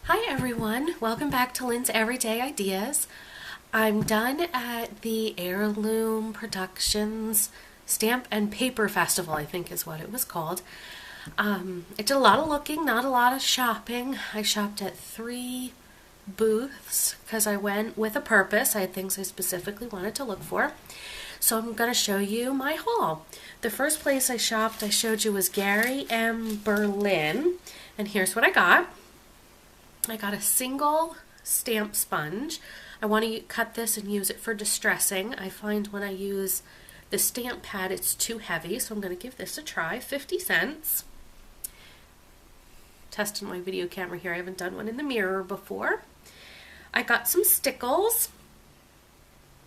Hi everyone, welcome back to Lynn's Everyday Ideas. I'm done at the Heirloom Productions Stamp and Paper Festival, I think is what it was called. I did a lot of looking, not a lot of shopping. I shopped at 3 booths because I went with a purpose. I had things I specifically wanted to look for. So I'm going to show you my haul. The first place I shopped I showed you was Gary M Burlin, and here's what I got. I got a single stamp sponge. I want to cut this and use it for distressing. I find when I use the stamp pad it's too heavy, so I'm going to give this a try. 50 cents. Testing my video camera here. I haven't done one in the mirror before. I got some stickles.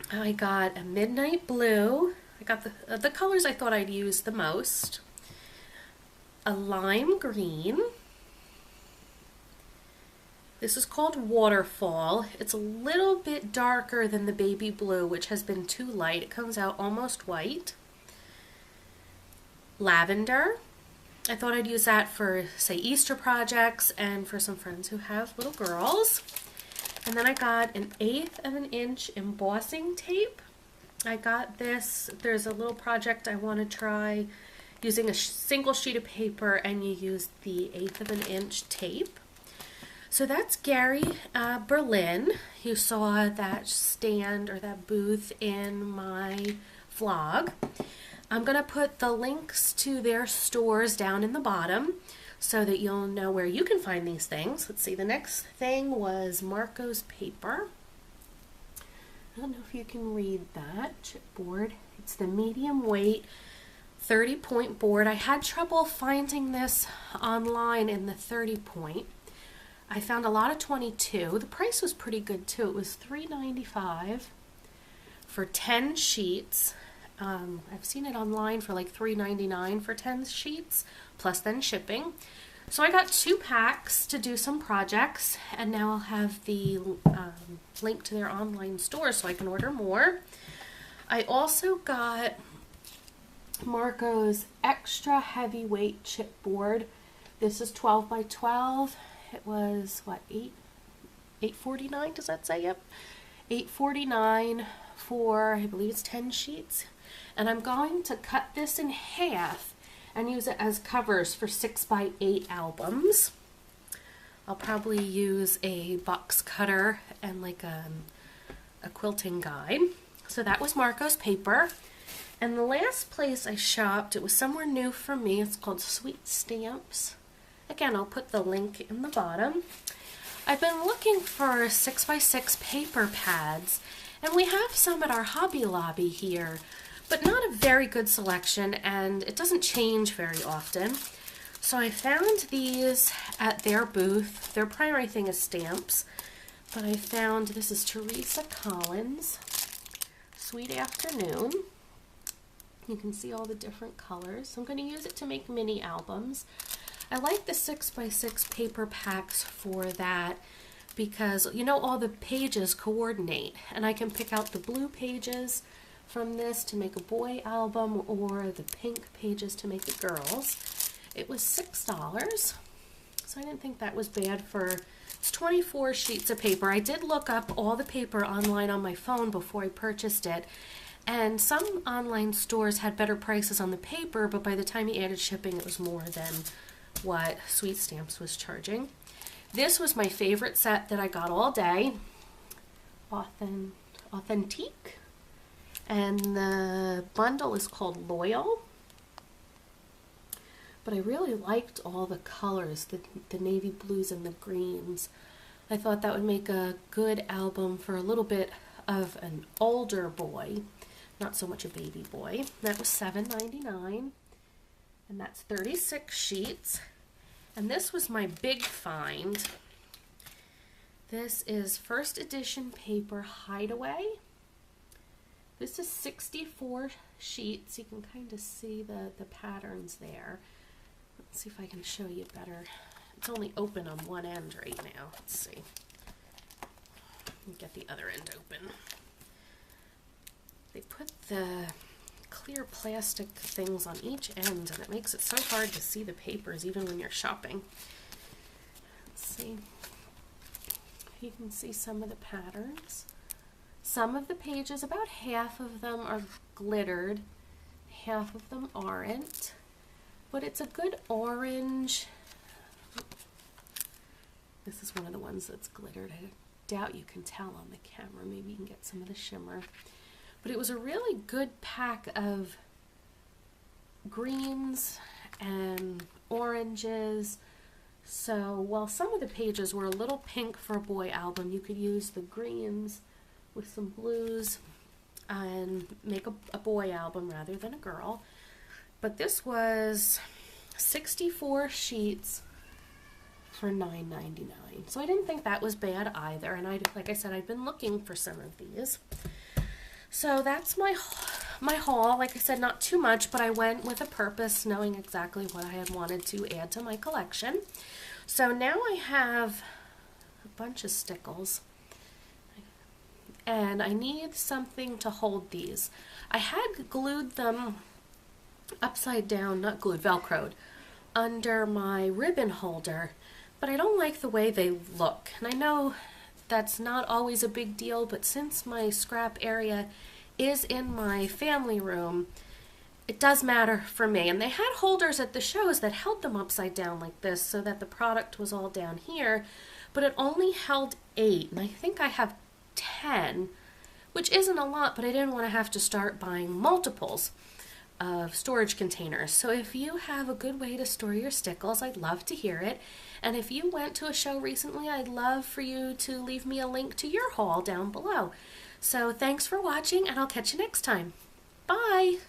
I got a midnight blue. I got the colors I thought I'd use the most. A lime green. This is called Waterfall. It's a little bit darker than the baby blue, which has been too light. It comes out almost white. Lavender. I thought I'd use that for, say, Easter projects and for some friends who have little girls. And then I got an 1/8 of an inch embossing tape. I got this. There's a little project I want to try using a single sheet of paper, and you use the 1/8 of an inch tape. So that's Gary Burlin. You saw that stand or that booth in my vlog. I'm going to put the links to their stores down in the bottom so that you'll know where you can find these things. Let's see, the next thing was Marco's paper. I don't know if you can read that. Chipboard. It's the medium weight 30-point board. I had trouble finding this online in the 30-point. I found a lot of 22. The price was pretty good too. It was $3.95 for 10 sheets. I've seen it online for like $3.99 for 10 sheets, plus then shipping. So I got 2 packs to do some projects, and now I'll have the link to their online store so I can order more. I also got Marco's extra heavyweight chipboard. This is 12 by 12. It was, what, $8.49, does that say? Yep. $8.49 for, I believe it's 10 sheets. And I'm going to cut this in half and use it as covers for 6 by 8 albums. I'll probably use a box cutter and like a quilting guide. So that was Marco's paper. And the last place I shopped, it was somewhere new for me. It's called Sweet Stamps. Again, I'll put the link in the bottom. I've been looking for 6 by 6 paper pads, and we have some at our Hobby Lobby here, but not a very good selection, and it doesn't change very often. So I found these at their booth. Their primary thing is stamps, but I found, this is Teresa Collins, Sweet Afternoon. You can see all the different colors. So I'm going to use it to make mini albums. I like the 6 by 6 paper packs for that because, you know, all the pages coordinate, and I can pick out the blue pages from this to make a boy album or the pink pages to make the girls. It was $6, so I didn't think that was bad for, it's 24 sheets of paper. I did look up all the paper online on my phone before I purchased it, and some online stores had better prices on the paper, but by the time you added shipping it was more than what Sweet Stamps was charging. This was my favorite set that I got all day. Authentique. And the bundle is called Loyal. But I really liked all the colors, the navy blues and the greens. I thought that would make a good album for a little bit of an older boy, not so much a baby boy. That was $7.99. And that's 36 sheets. And this was my big find. This is first edition paper Hideaway. This is 64 sheets. You can kind of see the patterns there. Let's see if I can show you better. It's only open on one end right now. Let's see. Get the other end open. They put the clear plastic things on each end, and it makes it so hard to see the papers even when you're shopping. Let's see. You can see some of the patterns. Some of the pages, about half of them are glittered, half of them aren't, but it's a good orange. This is one of the ones that's glittered. I doubt you can tell on the camera. Maybe you can get some of the shimmer. But it was a really good pack of greens and oranges. So while some of the pages were a little pink for a boy album, you could use the greens with some blues and make a boy album rather than a girl. But this was 64 sheets for $9.99. So I didn't think that was bad either. And like I said, I've been looking for some of these. So that's my haul. Like I said, not too much, but I went with a purpose, knowing exactly what I had wanted to add to my collection. So now I have a bunch of stickles, and I need something to hold these. I had glued them upside down, not glued, Velcroed, under my ribbon holder, but I don't like the way they look. And I know that's not always a big deal, but since my scrap area is in my family room, it does matter for me. And they had holders at the shows that held them upside down like this so that the product was all down here, but it only held 8, and I think I have 10, which isn't a lot, but I didn't want to have to start buying multiples of storage containers. So if you have a good way to store your stickles, I'd love to hear it. And if you went to a show recently, I'd love for you to leave me a link to your haul down below. So thanks for watching, and I'll catch you next time. Bye!